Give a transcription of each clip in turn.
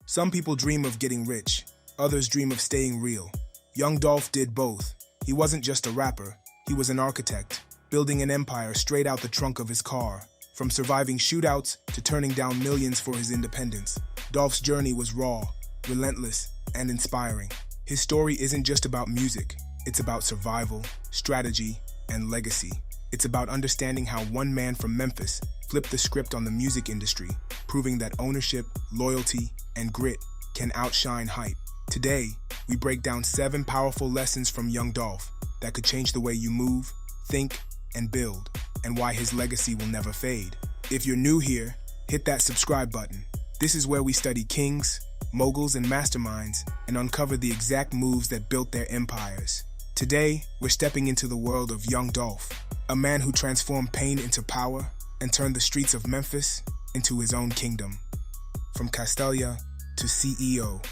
Some people dream of getting rich, others dream of staying real. Young Dolph did both. He wasn't just a rapper, he was an architect, building an empire straight out the trunk of his car. From surviving shootouts to turning down millions for his independence, Dolph's journey was raw, relentless, and inspiring. His story isn't just about music, it's about survival, strategy, and legacy. It's about understanding how one man from Memphis flipped the script on the music industry, proving that ownership, loyalty, and grit can outshine hype. Today, we break down 7 powerful lessons from young Dolph that could change the way you move, think, and build, and why his legacy will never fade. If you're new here, hit that subscribe button. This is where we study kings, moguls, and masterminds and uncover the exact moves that built their empires. Today, we're stepping into the world of young Dolph, a man who transformed pain into power and turned the streets of Memphis into his own kingdom. From Castalia to CEO,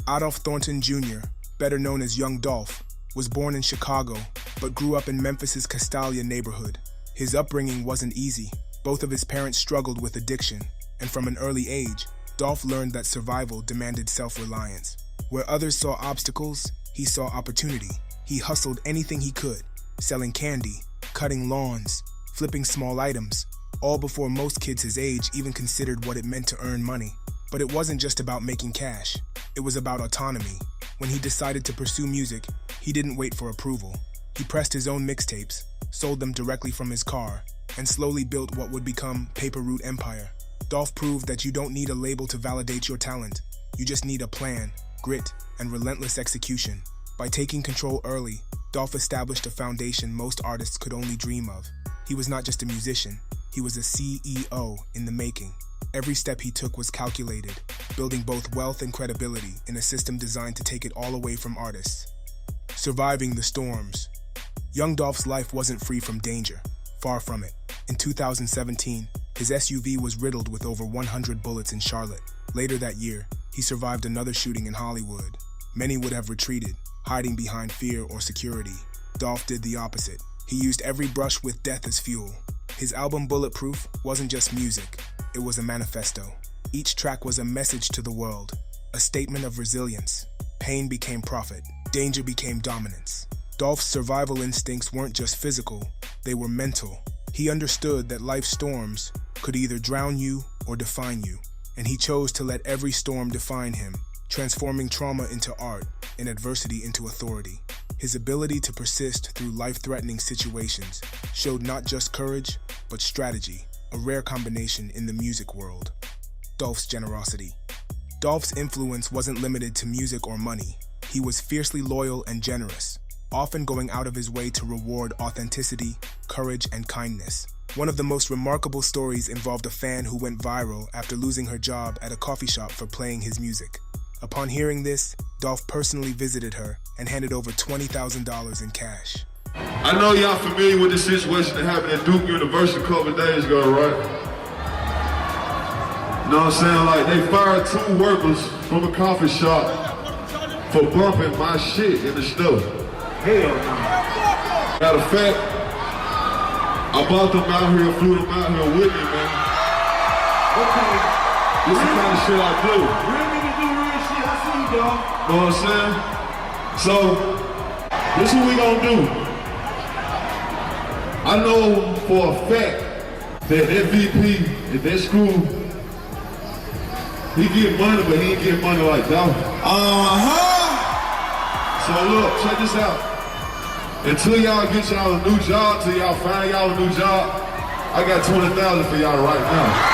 Adolph Thornton Jr., better known as Young Dolph, was born in Chicago but grew up in Memphis's Castalia neighborhood. His upbringing wasn't easy. Both of his parents struggled with addiction, and from an early age, Dolph learned that survival demanded self-reliance. Where others saw obstacles, he saw opportunity. He hustled anything he could, selling candy, cutting lawns, flipping small items, all before most kids his age even considered what it meant to earn money. But it wasn't just about making cash, it was about autonomy. When he decided to pursue music, he didn't wait for approval. He pressed his own mixtapes, sold them directly from his car, and slowly built what would become Paper Route Empire. Dolph proved that you don't need a label to validate your talent. You just need a plan, grit, and relentless execution. By taking control early, Dolph established a foundation most artists could only dream of. He was not just a musician, he was a CEO in the making. Every step he took was calculated, building both wealth and credibility in a system designed to take it all away from artists. Surviving the storms. Young Dolph's life wasn't free from danger, far from it. In 2017, his SUV was riddled with over 100 bullets in Charlotte. Later that year, he survived another shooting in Hollywood. Many would have retreated, hiding behind fear or security. Dolph did the opposite. He used every brush with death as fuel. His album Bulletproof wasn't just music, it was a manifesto. Each track was a message to the world, a statement of resilience. Pain became profit, danger became dominance. Dolph's survival instincts weren't just physical, they were mental. He understood that life's storms could either drown you or define you, and he chose to let every storm define him, transforming trauma into art and adversity into authority. His ability to persist through life-threatening situations showed not just courage, but strategy, a rare combination in the music world. Dolph's generosity. Dolph's influence wasn't limited to music or money. He was fiercely loyal and generous, often going out of his way to reward authenticity, courage, and kindness. One of the most remarkable stories involved a fan who went viral after losing her job at a coffee shop for playing his music. Upon hearing this, Dolph personally visited her and handed over $20,000 in cash. I know y'all familiar with the situation that happened at Duke University a couple of days ago, right? You know what I'm saying? Like, they fired 2 workers from a coffee shop for bumping my shit in the store. Hell no. Matter of fact, I bought them out here, flew them out here with me, man. Okay. This is the kind of shit I do. Real niggas do real shit, I see you, dog. Know what I'm saying? So, this is what we gonna do. I know for a fact that VP at that school, he get money, but he ain't get money like that. So look, check this out. Until y'all get y'all a new job, till y'all find y'all a new job, I got $20,000 for y'all right now.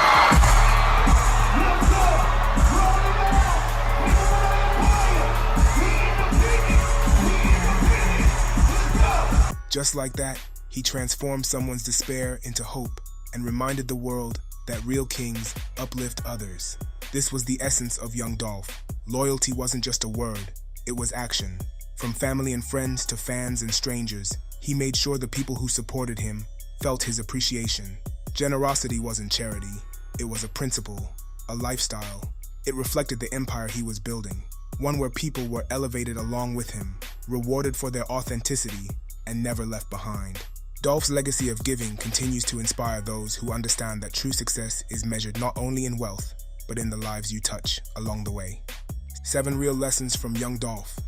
Just like that, he transformed someone's despair into hope and reminded the world that real kings uplift others. This was the essence of young Dolph. Loyalty wasn't just a word, it was action. From family and friends to fans and strangers, he made sure the people who supported him felt his appreciation. Generosity wasn't charity, it was a principle, a lifestyle. It reflected the empire he was building, one where people were elevated along with him, rewarded for their authenticity, and never left behind. Dolph's legacy of giving continues to inspire those who understand that true success is measured not only in wealth, but in the lives you touch along the way. 7 real lessons from young Dolph.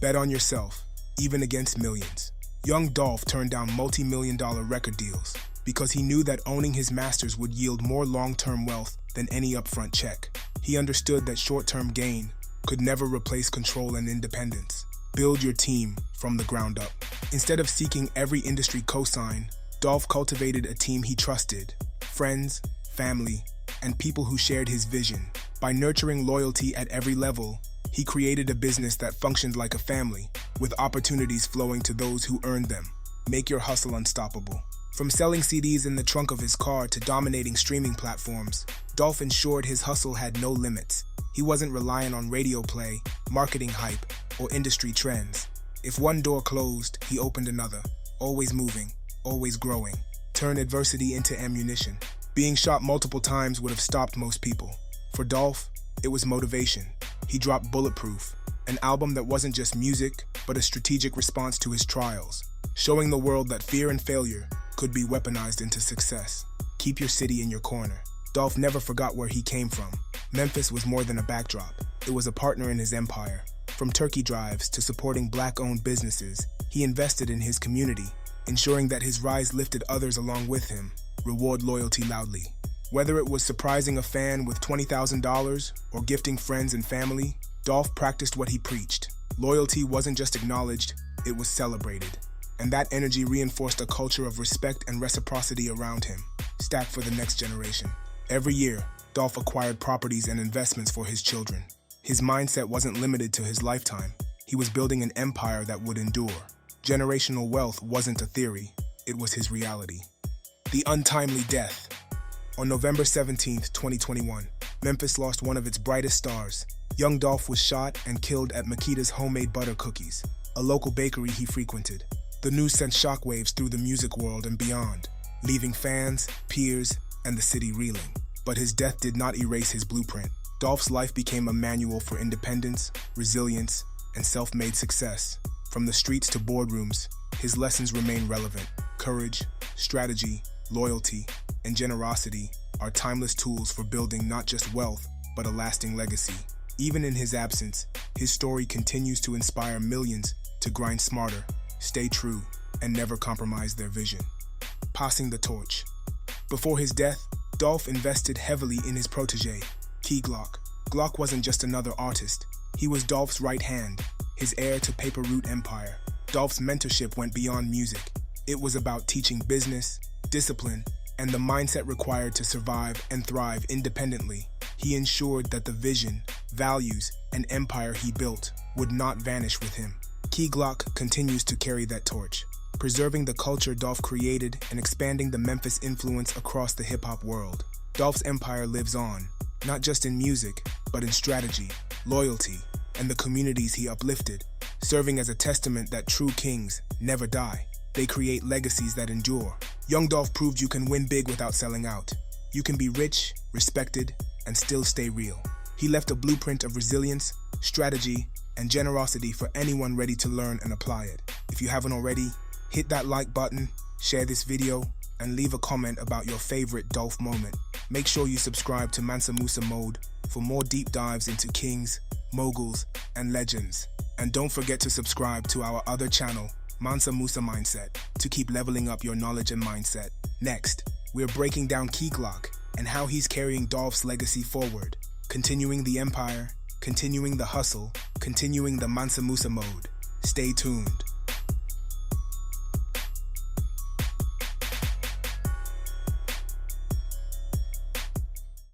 Bet on yourself, even against millions. Young Dolph turned down multi-million-dollar record deals because he knew that owning his masters would yield more long-term wealth than any upfront check. He understood that short-term gain could never replace control and independence. Build your team from the ground up. Instead of seeking every industry cosign, Dolph cultivated a team he trusted, friends, family, and people who shared his vision. By nurturing loyalty at every level, he created a business that functioned like a family, with opportunities flowing to those who earned them. Make your hustle unstoppable. From selling CDs in the trunk of his car to dominating streaming platforms, Dolph ensured his hustle had no limits. He wasn't reliant on radio play, marketing hype, or industry trends. If one door closed, he opened another, always moving, always growing. Turn adversity into ammunition. Being shot multiple times would have stopped most people. For Dolph, it was motivation. He dropped Bulletproof, an album that wasn't just music, but a strategic response to his trials, showing the world that fear and failure could be weaponized into success. Keep your city in your corner. Dolph never forgot where he came from. Memphis was more than a backdrop. It was a partner in his empire. From turkey drives to supporting Black-owned businesses, he invested in his community, ensuring that his rise lifted others along with him. Reward loyalty loudly. Whether it was surprising a fan with $20,000 or gifting friends and family, Dolph practiced what he preached. Loyalty wasn't just acknowledged, it was celebrated. And that energy reinforced a culture of respect and reciprocity around him, stacked for the next generation. Every year, Dolph acquired properties and investments for his children. His mindset wasn't limited to his lifetime. He was building an empire that would endure. Generational wealth wasn't a theory, it was his reality. The untimely death. On November 17, 2021, Memphis lost one of its brightest stars. Young Dolph was shot and killed at Makita's Homemade Butter Cookies, a local bakery he frequented. The news sent shockwaves through the music world and beyond, leaving fans, peers, and the city reeling. But his death did not erase his blueprint. Dolph's life became a manual for independence, resilience, and self-made success. From the streets to boardrooms, his lessons remain relevant. Courage, strategy, loyalty, and generosity are timeless tools for building not just wealth, but a lasting legacy. Even in his absence, his story continues to inspire millions to grind smarter, stay true, and never compromise their vision. Passing the torch. Before his death, Dolph invested heavily in his protege, Key Glock. Glock wasn't just another artist. He was Dolph's right hand, his heir to Paper Route empire. Dolph's mentorship went beyond music. It was about teaching business, discipline, and the mindset required to survive and thrive independently. He ensured that the vision, values, and empire he built would not vanish with him. Key Glock continues to carry that torch, preserving the culture Dolph created and expanding the Memphis influence across the hip-hop world. Dolph's empire lives on, not just in music, but in strategy, loyalty, and the communities he uplifted, serving as a testament that true kings never die. They create legacies that endure. Young Dolph proved you can win big without selling out. You can be rich, respected, and still stay real. He left a blueprint of resilience, strategy, and generosity for anyone ready to learn and apply it. If you haven't already, hit that like button, share this video, and leave a comment about your favorite Dolph moment. Make sure you subscribe to Mansa Musa Mode for more deep dives into kings, moguls, and legends. And don't forget to subscribe to our other channel, Mansa Musa Mindset, to keep leveling up your knowledge and mindset. Next, we're breaking down Key Glock and how he's carrying Dolph's legacy forward, continuing the empire, continuing the hustle, continuing the Mansa Musa Mode. Stay tuned.